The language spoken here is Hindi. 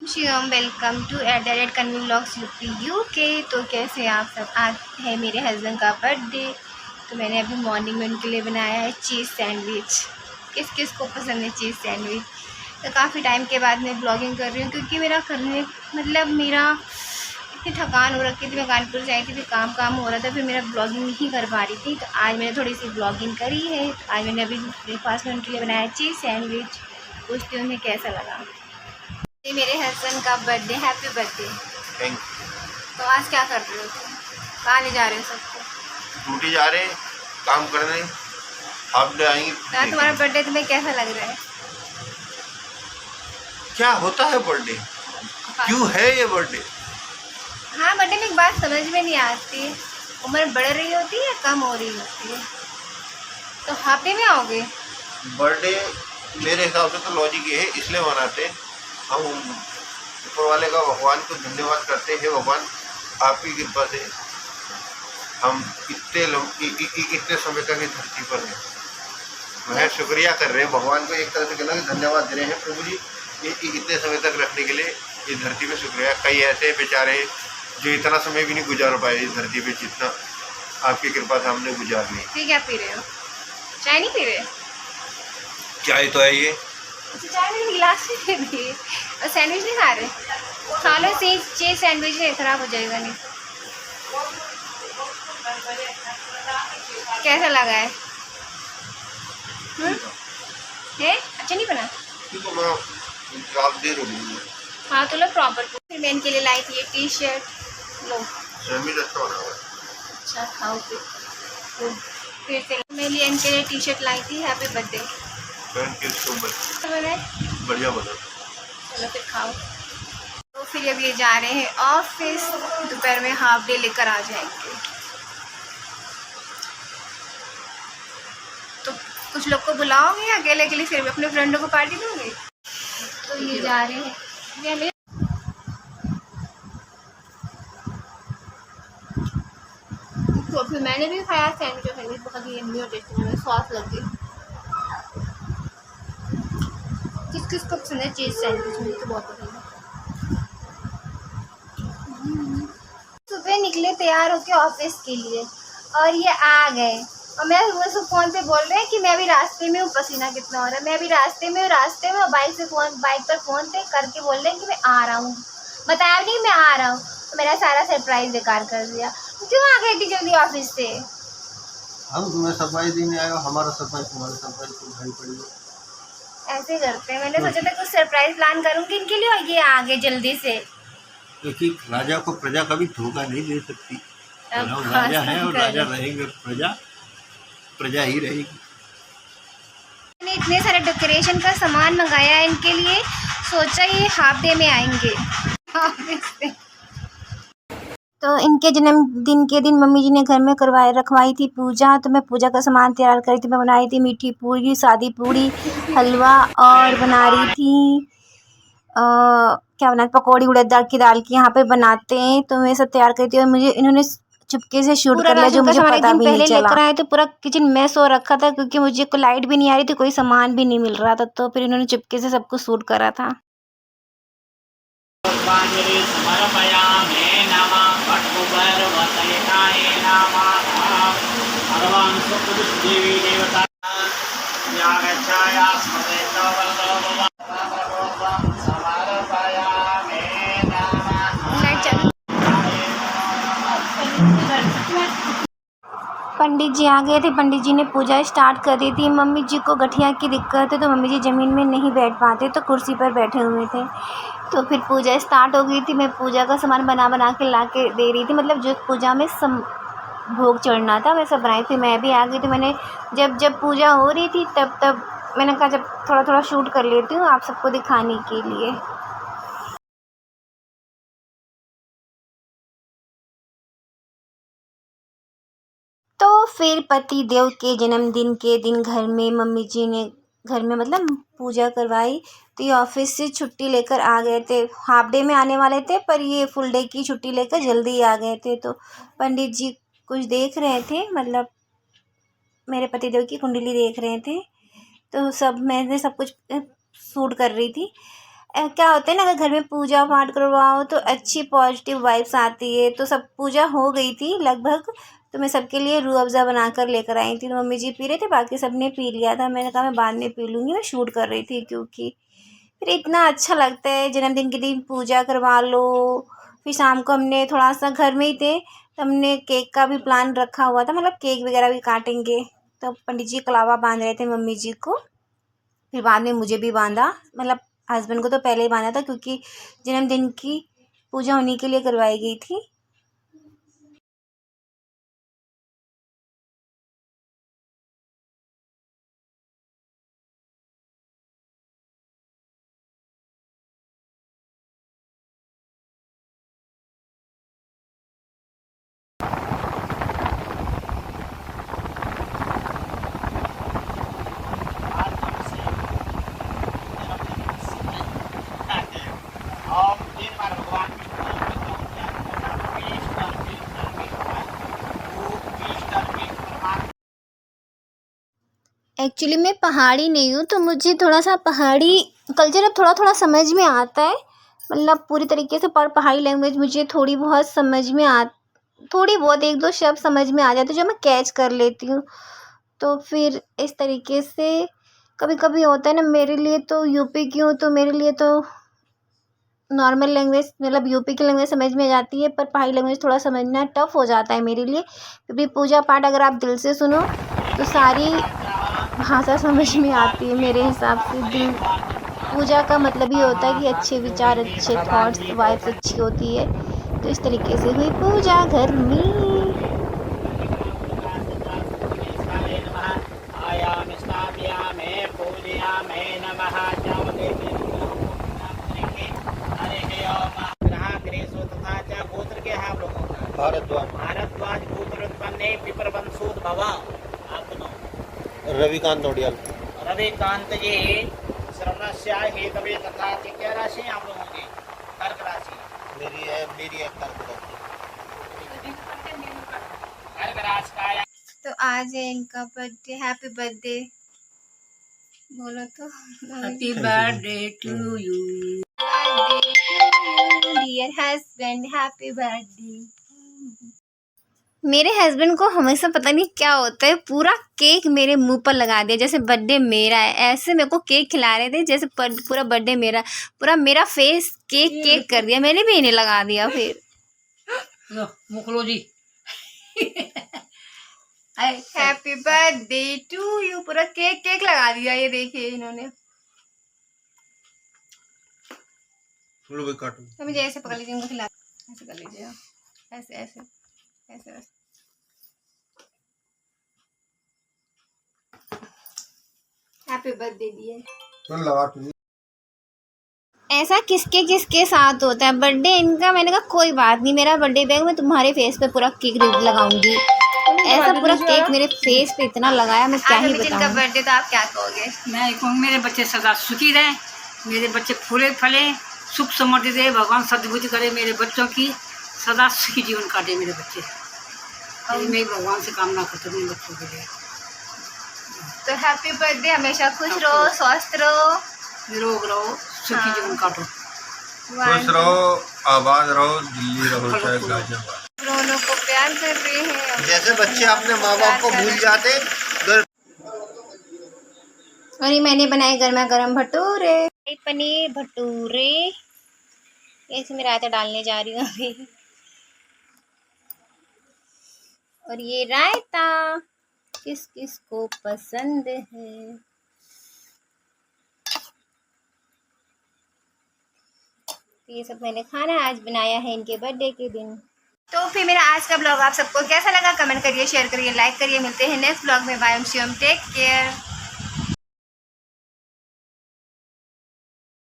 Shivam welcome to at Kanvi vlogs UK. तो कैसे आप सब। आज है मेरे हस्बैंड का बर्थडे, तो मैंने अभी मॉर्निंग में उनके लिए बनाया है चीज़ सैंडविच। किस किस को पसंद है चीज़ सैंडविच। तो काफ़ी टाइम के बाद मैं ब्लॉगिंग कर रही हूँ, क्योंकि मेरा करने मेरा इतनी थकान हो रखी थी। मैं कानपुर से आई थी, फिर काम हो रहा था, फिर मेरा ब्लॉगिंग नहीं कर पा रही थी। तो आज मैंने थोड़ी सी ब्लॉगिंग करी है। तो आज मैंने अभी ब्रेकफास्ट में उनके लिए बनाया चीज़ सैंडविच। पूछती हूँ उन्हें कैसा लगा। ये मेरे हस्बैंड का बर्थडे, हैप्पी बर्थडे। थैंक। तो आज क्या कर रहे हो तुम? कहाँ ले जा रहे हो सबको? ड्यूटी जा रहे हैं, काम करने। आप ले आएंगे। तो तुम्हारा बर्थडे तुम्हें कैसा लग रहा है? क्या होता है बर्थडे? क्यों है ये बर्थडे? हाँ, बर्थडे में एक बात समझ में नहीं आती, उम्र बढ़ रही होती है या कम हो रही होती है? तो हाफ डे में आओगे? बर्थडे मेरे हिसाब से तो लॉजिक ये है, इसलिए मनाते हैं हम ऊपर वाले का, भगवान को धन्यवाद करते हैं। भगवान आपकी कृपा से हम इतने समय तक इस धरती पर हैं। वह शुक्रिया कर रहे हैं भगवान को, एक तरह से कहना धन्यवाद दे रहे हैं प्रभु जी, ये इतने समय तक रखने के लिए इस धरती पे शुक्रिया। कई ऐसे बेचारे जो इतना समय भी नहीं गुजार पाए इस धरती पे, जितना आपकी कृपा से हमने गुजार ली। फिर क्या पी रहे हो? चाय नहीं पी रहे? चाय तो है ये। अच्छा, चाय में गिलास में दे दिए। और सैंडविच नहीं खा रहे? खा लो, चीज़ सैंडविच है, खराब हो जाएगा नहीं। कैसा लगा है? है अच्छा नहीं बना? आप दे रहे हो। हाँ तो लो प्रॉपर। फिर मैं इनके लिए लाई थी ये टी शर्ट। लो सैंडविच अच्छा बना हुआ है। अच्छा खाओ फिर से मेरे लिए इनके लिए टी शर्ट लाई थी, happy birthday. Thank you so much. बढ़िया बना। चलो फिर खाओ। तो फिर अब ये जा रहे हैं ऑफिस, दोपहर में हाफ डे लेकर आ जाएंगे। तो कुछ लोग को बुलाओगे या अकेले अकेले फिर अपने फ्रेंडों को पार्टी दोगे? तो ये जा रहे हैं। तो फिर मैंने भी खाया सैंडविच बहुत ही यम्मी और टेस्टी लगा, सॉस लग गई। किस किस को पसंद है चीज़ सैंडविच? मुझे तो बहुत पसंद है। सुबह निकले तैयार होके ऑफिस के लिए और ये आ गए, और मैं वो सब फ़ोन पे बोल रहे हैं कि मैं अभी रास्ते में हूँ, पसीना कितना हो रहा है, मैं अभी रास्ते में हूँ। और बाइक पर फ़ोन पे करके बोल रहे हैं कि मैं आ रहा हूँ। बताया नहीं मैं आ रहा हूँ, तो मेरा सारा सरप्राइज़ बेकार कर दिया। क्यों आ गए इतनी जल्दी ऑफिस से? हम तुम्हें सरप्राइज देने आए हो, हमारा सरप्राइज तुम्हारे सरप्राइज को भाई पड़ी हो। ऐसे करते हैं। मैंने सोचा था कुछ सरप्राइज प्लान करूँगी इनके लिए, और ये आ गए जल्दी से। क्योंकि राजा को प्रजा कभी धोखा नहीं दे सकती। हम राजा हैं और राजा रहेंगे, प्रजा प्रजा ही रहेगी। मैंने इतने सारे डेकोरेशन का सामान मंगाया है इनके लिए, सोचा ये हाफ डे में आएंगे ऑफिस से। तो इनके जन्मदिन के दिन मम्मी जी ने घर में रखवाई थी पूजा। तो मैं पूजा का सामान तैयार करी थी। मैं बनाई थी मीठी पूरी, सादी पूरी, हलवा, और बना रही थी क्या बना, पकौड़ी उड़द दाल की यहाँ पे बनाते हैं। तो मैं सब तैयार करी थी, और मुझे इन्होंने चुपके से शूट कर लिया, जो मुझे पता भी नहीं चला। लेकर आए तो पूरा किचन मैस हो रखा था, क्योंकि मुझे कोई लाइट भी नहीं आ रही थी, कोई सामान भी नहीं मिल रहा था। तो फिर इन्होंने चुपके से सब कुछ शूट करा था। पंडित जी आ गए थे। पंडित जी ने पूजा स्टार्ट कर दी थी। मम्मी जी को गठिया की दिक्कत है, तो मम्मी जी ज़मीन में नहीं बैठ पाते, तो कुर्सी पर बैठे हुए थे। तो फिर पूजा स्टार्ट हो गई थी। मैं पूजा का सामान बना के ला के दे रही थी, मतलब जो पूजा में भोग चढ़ना था मैं सब बनाई थी। मैं भी आ गई थी। मैंने जब पूजा हो रही थी तब मैंने कहा जब थोड़ा शूट कर लेती हूँ आप सबको दिखाने के लिए। तो फिर पति देव के जन्मदिन के दिन घर में मम्मी जी ने मतलब पूजा करवाई। तो ये ऑफिस से छुट्टी लेकर आ गए थे। हाफ डे में आने वाले थे, पर ये फुल डे की छुट्टी लेकर जल्दी आ गए थे। तो पंडित जी कुछ देख रहे थे, मतलब मेरे पति देव की कुंडली देख रहे थे। तो मैंने सब कुछ शूट कर रही थी। क्या होता है ना, अगर घर में पूजा पाठ करवाओ तो अच्छी पॉजिटिव वाइब्स आती है। तो सब पूजा हो गई थी लगभग, तो मैं सबके लिए रूह अफ़ज़ा बना कर लेकर आई थी। तो मम्मी जी पी रहे थे, बाकी सब ने पी लिया था। मैंने कहा मैं बाद में पी लूँगी, मैं शूट कर रही थी क्योंकि फिर इतना अच्छा लगता है जन्मदिन के दिन पूजा करवा लो। फिर शाम को हमने थोड़ा सा घर में ही थे, तो हमने केक का भी प्लान रखा हुआ था, मतलब केक वगैरह भी काटेंगे। तो पंडित जी कलावा बांध रहे थे मम्मी जी को, फिर बाद में मुझे भी बांधा। मतलब हस्बैंड को तो पहले ही बांधा था क्योंकि जन्मदिन की पूजा उन्हीं के लिए करवाई गई थी। एक्चुअली मैं पहाड़ी नहीं हूँ, तो मुझे थोड़ा सा पहाड़ी कल्चर अब थोड़ा थोड़ा समझ में आता है। मतलब पूरी तरीके से, पर पहाड़ी लैंग्वेज मुझे थोड़ी बहुत समझ में थोड़ी बहुत एक दो शब्द समझ में आ जाते जो मैं कैच कर लेती हूँ। तो फिर इस तरीके से कभी कभी होता है ना, मेरे लिए तो यूपी की हूँ तो मेरे लिए तो नॉर्मल लैंग्वेज, मतलब यूपी की लैंग्वेज समझ में आ जाती है, पर पहाड़ी लैंग्वेज थोड़ा समझना टफ हो जाता है मेरे लिए। क्योंकि पूजा पाठ अगर आप दिल से सुनो तो सारी भाषा समझ में आती है मेरे हिसाब से। दिल पूजा का मतलब ही होता है कि अच्छे विचार, अच्छे थॉट्स, वाइब्स अच्छी होती है। तो इस तरीके से हुई पूजा घर में। भारद्वाज रविकांत नोडियाल। रविकांत जी श्रवणस्या हेतवे तथा क्या राशि है आप लोगों की? कर्क राशि। मेरी है कर्क राशि। कर्क राशि का तो आज है इनका बर्थडे, हैप्पी बर्थडे बोलो तो। Happy birthday to you. Dear husband, happy birthday. मेरे हस्बैंड को हमेशा पता नहीं क्या होता है, पूरा केक मेरे मुंह पर लगा दिया जैसे बर्थडे मेरा है। ऐसे मेरे को केक खिला रहे थे जैसे पूरा बर्थडे मेरा, पूरा मेरा फेस केक कर दिया। मैंने भी इन्हें लगा दिया फिर। मुखलो जी। हैप्पी बर्थडे टू यू, पूरा केक लगा दिया। ये देखिए इन्होंने। तो मुझे ऐसे पकड़ लीजिए, इनको खिला, ऐसे कर लीजिए, ऐसे ऐसे ऐसे ऐसे। Happy birthday dear. ऐसा किसके किसके साथ होता है बर्थडे इनका। मैंने कहा कोई बात नहीं, मेरा बर्थडे बैग मैं तुम्हारे फेस पे पूरा केक लगाऊंगी। ऐसा पूरा केक मेरे फेस पे इतना लगाया, मैं क्या ही बताऊं। जिनका बर्थडे तो आप क्या कहोगे? मैं कहूँगी मेरे बच्चे सदा सुखी रहें, मेरे बच्चे फूले फले, सुख समृद्धि दे, भगवान सद्बुद्धि करे, मेरे बच्चों की सदा सुखी जीवन काटे मेरे बच्चे। मैं भगवान से कामना करती हूँ मेरे बच्चों के लिए। तो हैप्पी बर्थडे, हमेशा खुश रहो, स्वस्थ रहो, निरोग रहो, सुखी जीवन काटो। खुश रहो, आबाद रहो, दिल्ली रहो चाहे गाजियाबाद। दोनों को प्यार कर रहे हैं। जैसे बच्चे अपने माँ बाप को भूल जाते। और ये मैंने बनाए गर्मा गर्म भटूरे, पनीर भटूरे। इसमें रायता डालने जा रही हूँ अभी। और ये रायता किस किस को पसंद है। ये सब मैंने खाना आज बनाया है इनके बर्थडे के दिन। तो फिर मेरा आज का ब्लॉग आप सबको कैसा लगा कमेंट करिए, शेयर करिए, लाइक करिए। मिलते हैं नेक्स्ट ब्लॉग में। Bye, take care.